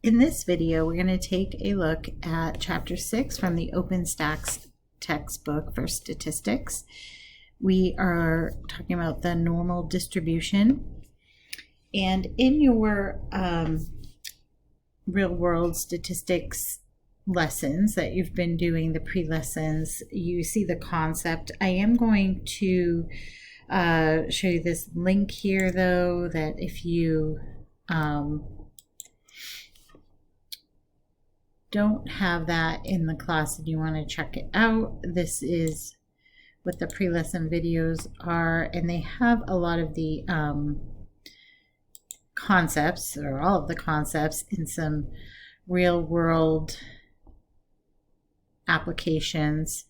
In this video, we're going to take a look at Chapter 6 from the OpenStax textbook for statistics. We are talking about the normal distribution. And in your real-world statistics lessons that you've been doing, the pre-lessons, you see the concept. I am going to show you this link here, though, that if you don't have that in the class and you want to check it out, this is what the pre-lesson videos are, and they have a lot of the concepts, or all of the concepts, in some real-world applications.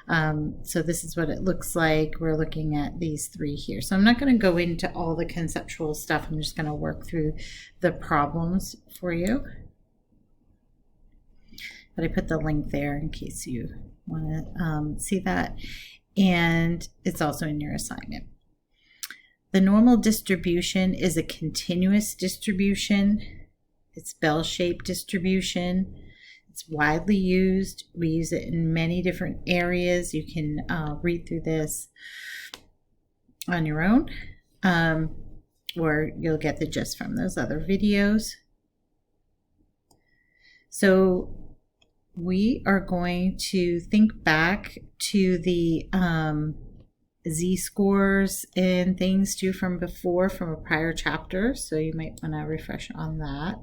So this is what it looks like. We're looking at these three here. So I'm not going to go into all the conceptual stuff. I'm just going to work through the problems for you. But I put the link there in case you want to see that. And it's also in your assignment. The normal distribution is a continuous distribution. It's bell-shaped distribution. It's widely used. We use it in many different areas. You can read through this on your own, or you'll get the gist from those other videos. So we are going to think back to the z-scores and things too from before, from a prior chapter. So you might want to refresh on that.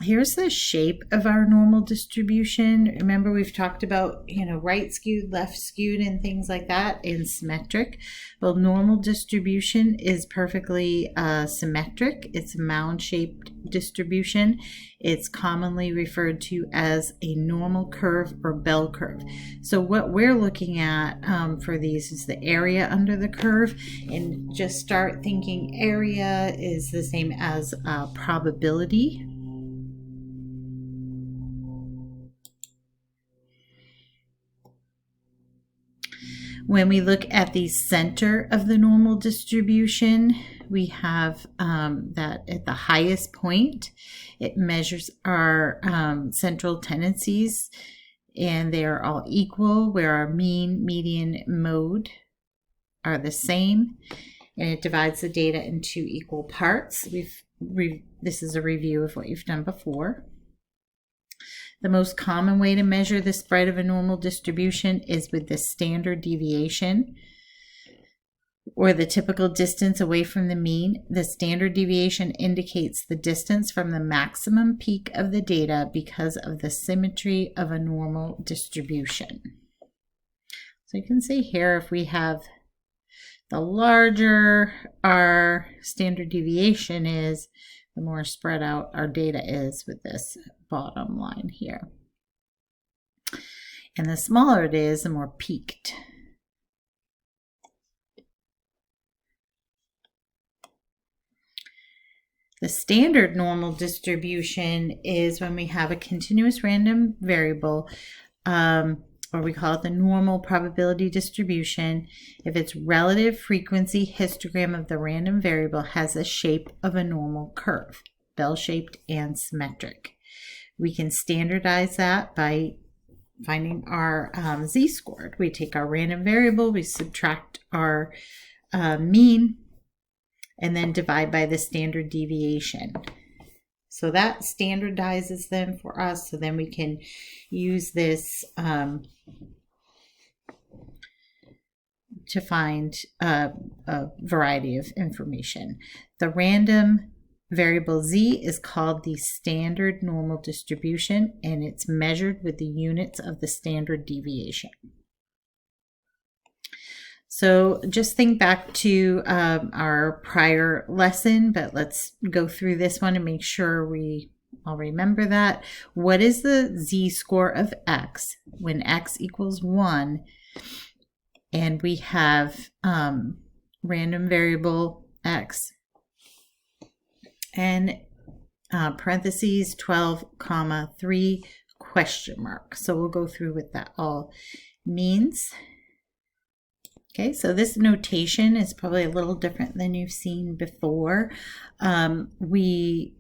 Here's the shape of our normal distribution. Remember, we've talked about, right skewed, left skewed, and things like that, and symmetric. Well, normal distribution is perfectly symmetric. It's a mound-shaped distribution. It's commonly referred to as a normal curve or bell curve. So what we're looking at for these is the area under the curve, and just start thinking area is the same as probability. When we look at the center of the normal distribution, we have that at the highest point, it measures our central tendencies, and they are all equal, where our mean, median, mode are the same, and it divides the data into equal parts. This is a review of what you've done before. The most common way to measure the spread of a normal distribution is with the standard deviation, or the typical distance away from the mean. The standard deviation indicates the distance from the maximum peak of the data because of the symmetry of a normal distribution. So you can see here, if we have the larger our standard deviation is, the more spread out our data is with this bottom line here. And the smaller it is, the more peaked. The standard normal distribution is when we have a continuous random variable, or we call it the normal probability distribution, if its relative frequency histogram of the random variable has the shape of a normal curve, bell-shaped and symmetric. We can standardize that by finding our z-score. We take our random variable, we subtract our mean, and then divide by the standard deviation. So that standardizes them for us, so then we can use this to find a variety of information. The random variable z is called the standard normal distribution, and it's measured with the units of the standard deviation. So just think back to our prior lesson, but let's go through this one and make sure we all remember that. What is the z-score of x when x equals 1 and we have random variable x and parentheses 12, 3 question mark. So we'll go through what that all means. Okay, so this notation is probably a little different than you've seen before. We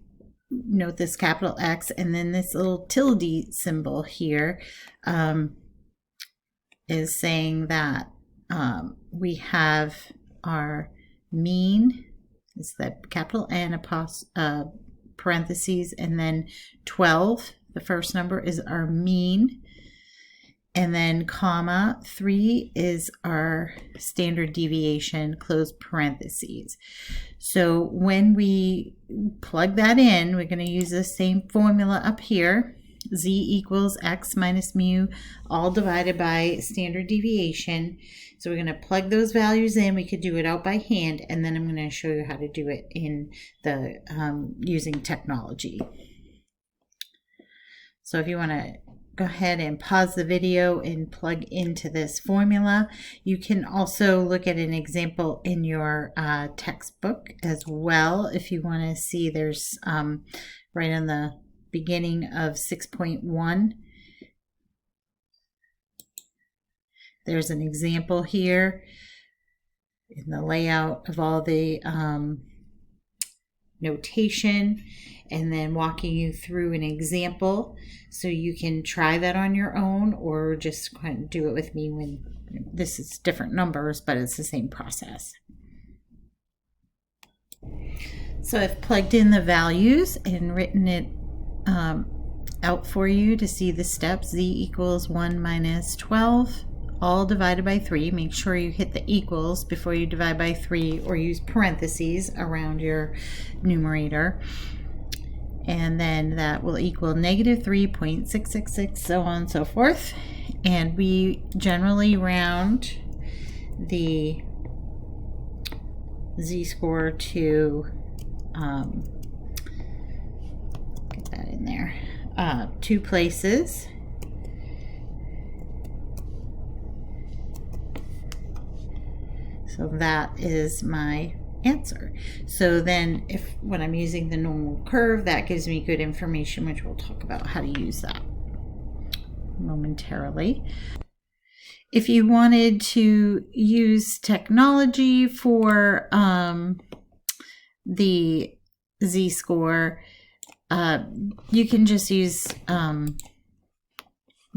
note this capital X and then this little tilde symbol here is saying that we have our mean, is that capital N parentheses, and then 12, the first number, is our mean, and then comma 3 is our standard deviation, close parentheses. So when we plug that in, we're going to use the same formula up here. Z equals X minus mu, all divided by standard deviation. So we're going to plug those values in. We could do it out by hand, and then I'm going to show you how to do it in the using technology. So if you want to go ahead and pause the video and plug into this formula. You can also look at an example in your textbook as well. If you want to see, there's right on the beginning of 6.1. There's an example here in the layout of all the notation, and then walking you through an example so you can try that on your own, or just kind of do it with me when this is different numbers, but it's the same process. So I've plugged in the values and written it out for you to see the steps. Z equals 1 minus 12, all divided by 3. Make sure you hit the equals before you divide by 3, or use parentheses around your numerator. And then that will equal negative 3.666, so on and so forth. And we generally round the z-score to, get that in there, 2 places. So that is my answer. So then when I'm using the normal curve, that gives me good information, which we'll talk about how to use that momentarily. If you wanted to use technology for the z-score, you can just use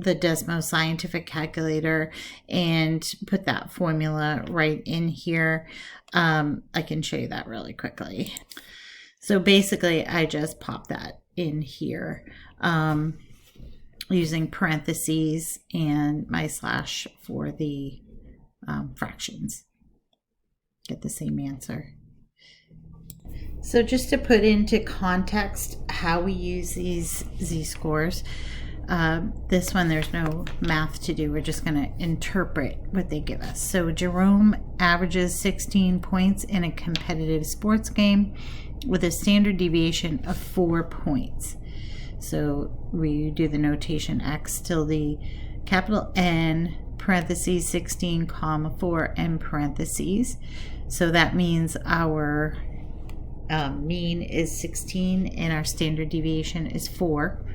the Desmo scientific calculator and put that formula right in here. I can show you that really quickly. So basically I just pop that in here using parentheses and my slash for the fractions. Get the same answer. So just to put into context how we use these z-scores, this one, there's no math to do. We're just going to interpret what they give us. So Jerome averages 16 points in a competitive sports game with a standard deviation of 4 points. So we do the notation X tilde capital N parentheses 16 comma 4 and parentheses. So that means our mean is 16 and our standard deviation is 4.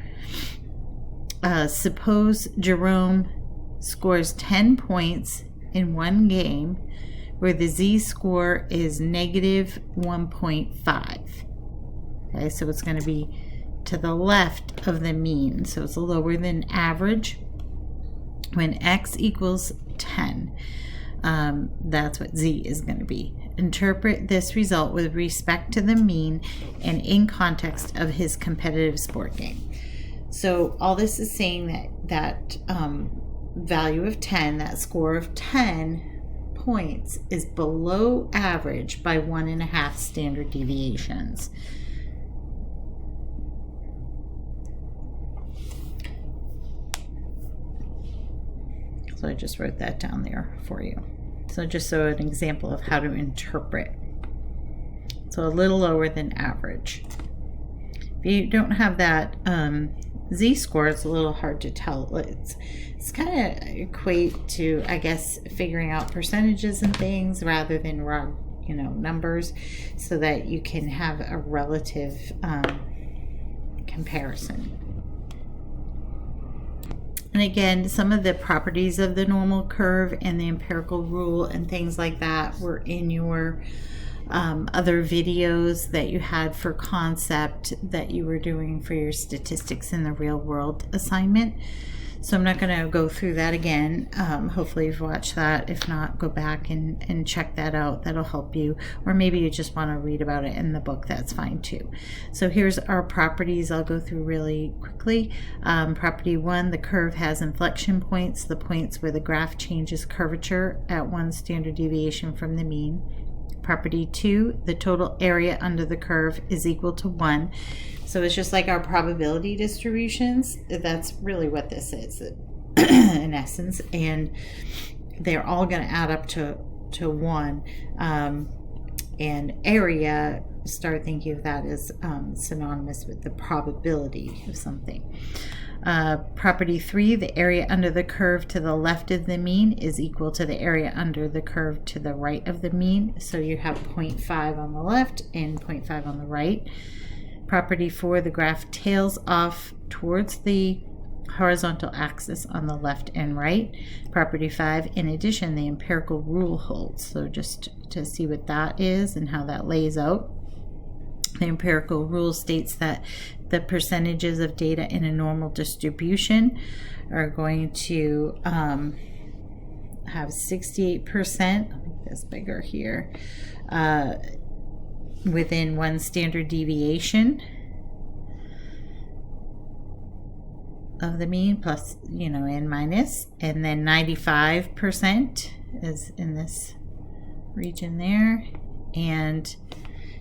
Suppose Jerome scores 10 points in one game where the z-score is negative 1.5. Okay, so it's going to be to the left of the mean, so it's lower than average. When x equals 10, that's what z is going to be. Interpret this result with respect to the mean and in context of his competitive sport game. So all this is saying that value of 10, that score of 10 points, is below average by 1.5 standard deviations. So I just wrote that down there for you. So just so an example of how to interpret. So a little lower than average. If you don't have that z-score, it's a little hard to tell. It's kind of equate to, I guess, figuring out percentages and things rather than raw, numbers, so that you can have a relative comparison. And again, some of the properties of the normal curve and the empirical rule and things like that were in your other videos that you had for concept that you were doing for your statistics in the real world assignment. So I'm not going to go through that again. Hopefully you've watched that. If not, go back and check that out. That'll help you. Or maybe you just want to read about it in the book. That's fine too. So here's our properties. I'll go through really quickly. Property 1, the curve has inflection points, the points where the graph changes curvature at 1 standard deviation from the mean. Property 2, the total area under the curve is equal to 1. So it's just like our probability distributions. That's really what this is in essence. And they're all going to add up to 1. And area, start thinking of that as synonymous with the probability of something. Property 3, the area under the curve to the left of the mean is equal to the area under the curve to the right of the mean. So you have 0.5 on the left and 0.5 on the right. Property 4, the graph tails off towards the horizontal axis on the left and right. Property 5, in addition, the empirical rule holds. So just to see what that is and how that lays out. The empirical rule states that the percentages of data in a normal distribution are going to have 68%, I'll make this bigger here, within 1 standard deviation of the mean, plus, and minus, and then 95% is in this region there, and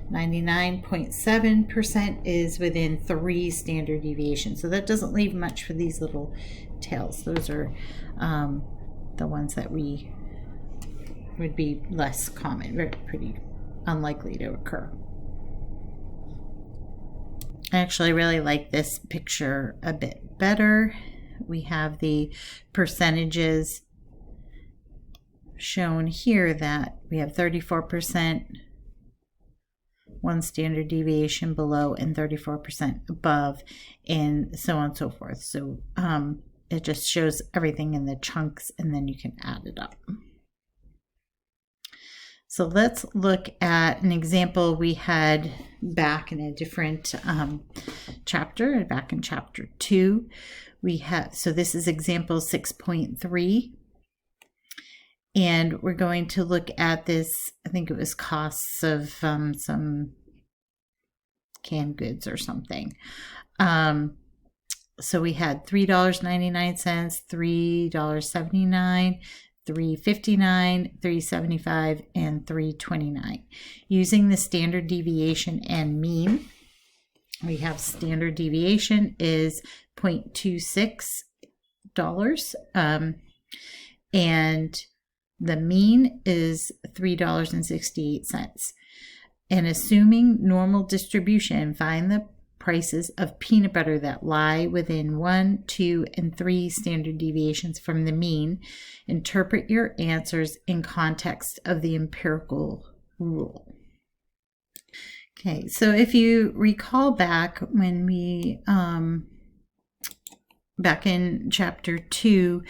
99.7% is within 3 standard deviations. So that doesn't leave much for these little tails. Those are the ones that would be less common, pretty unlikely to occur. I actually really like this picture a bit better. We have the percentages shown here that we have 34%, 1 standard deviation below, and 34% above, and so on and so forth. So it just shows everything in the chunks, and then you can add it up. So let's look at an example we had back in a different chapter, back in chapter 2. So this is example 6.3. And we're going to look at this, I think it was costs of some canned goods or something. So we had $3.99, $3.79, $3.59, $3.75, and $3.29. Using the standard deviation and mean, we have standard deviation is $0.26, and the mean is $3.68. And assuming normal distribution, find the prices of peanut butter that lie within 1, 2, and 3 standard deviations from the mean. Interpret your answers in context of the empirical rule. Okay, so if you recall back when we back in chapter 2,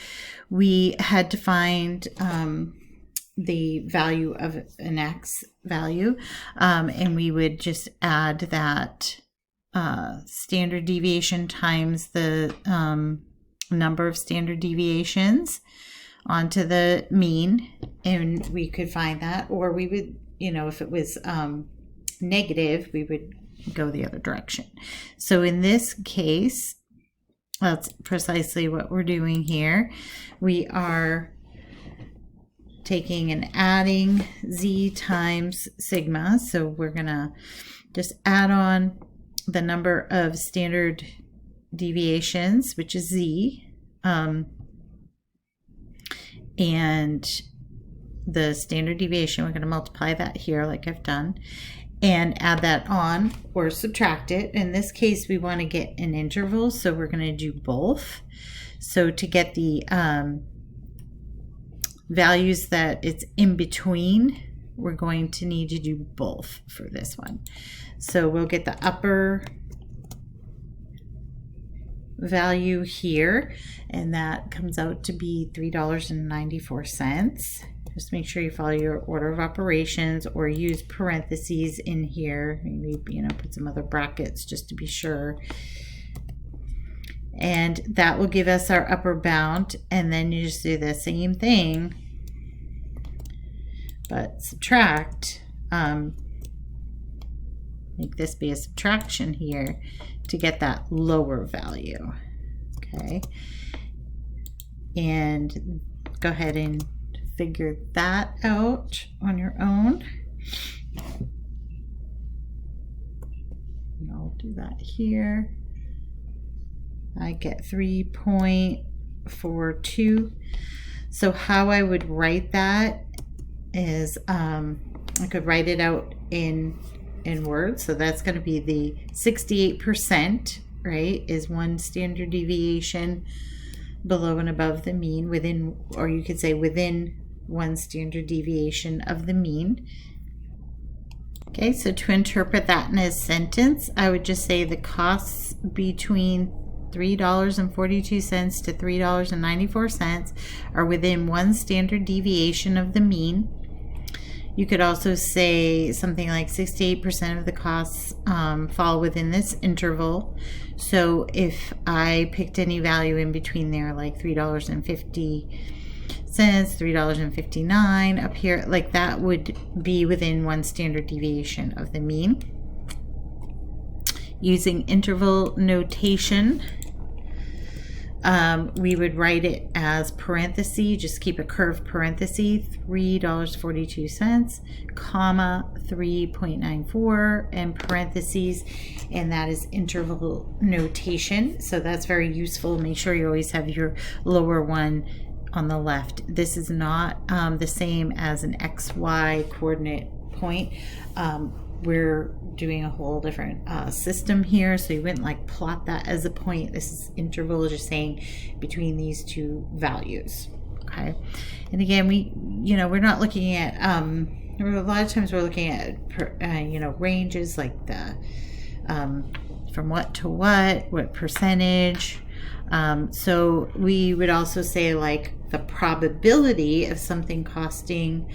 we had to find the value of an x value, and we would just add that standard deviation times the number of standard deviations onto the mean, and we could find that. Or we would, if it was negative, we would go the other direction. So in this case, that's precisely what we're doing here. We are taking and adding z times sigma. So we're going to just add on the number of standard deviations, which is z, and the standard deviation, we're going to multiply that here like I've done, and add that on or subtract it. In this case, we want to get an interval, so we're going to do both. So to get the values that it's in between, we're going to need to do both for this one. So we'll get the upper value here, and that comes out to be $3.94. Just make sure you follow your order of operations, or use parentheses in here. Maybe, put some other brackets just to be sure. And that will give us our upper bound. And then you just do the same thing, but subtract. Make this be a subtraction here to get that lower value. Okay. And go ahead and figure that out on your own. And I'll do that here. I get 3.42. So how I would write that is I could write it out in words. So that's going to be the 68%, right, is 1 standard deviation below and above the mean, within, or you could say within 1 standard deviation of the mean. Okay, so to interpret that in a sentence, I would just say the costs between $3.42 to $3.94 are within 1 standard deviation of the mean. You could also say something like 68% of the costs fall within this interval. So if I picked any value in between there, like $3.50, $3.59 up here, like that would be within 1 standard deviation of the mean. Using interval notation, we would write it as parenthesis, just keep a curved parenthesis, $3.42, comma, 3.94, and parentheses, and that is interval notation. So that's very useful. Make sure you always have your lower one on the left. This is not the same as an XY coordinate point. We're doing a whole different system here, so you wouldn't like plot that as a point. This is interval, just saying between these two values. Okay, and again, we're not looking at a lot of times we're looking at ranges, like the from what to what percentage. So we would also say like the probability of something costing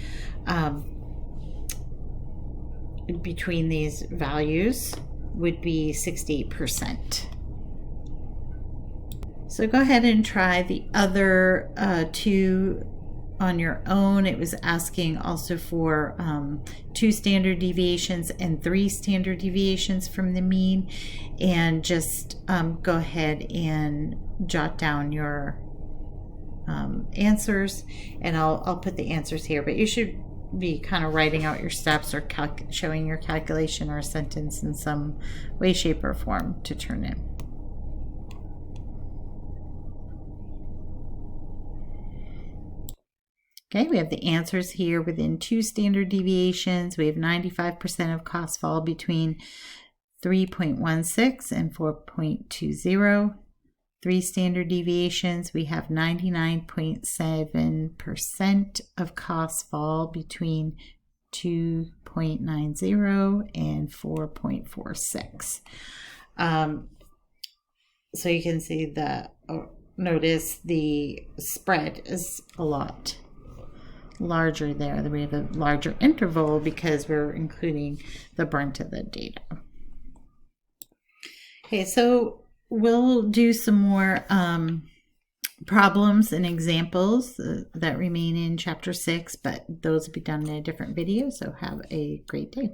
between these values would be 68%. So go ahead and try the other two on your own. It was asking also for 2 standard deviations and 3 standard deviations from the mean, and just go ahead and jot down your answers, and I'll put the answers here, but you should be kind of writing out your steps or showing your calculation or a sentence in some way, shape, or form to turn in. Okay, we have the answers here within 2 standard deviations. We have 95% of costs fall between 3.16 and 4.20. 3 standard deviations, we have 99.7% of costs fall between 2.90 and 4.46. So you can see notice the spread is a lot larger there. We have a larger interval because we're including the brunt of the data. Okay, so we'll do some more problems and examples that remain in Chapter 6, but those will be done in a different video, so have a great day.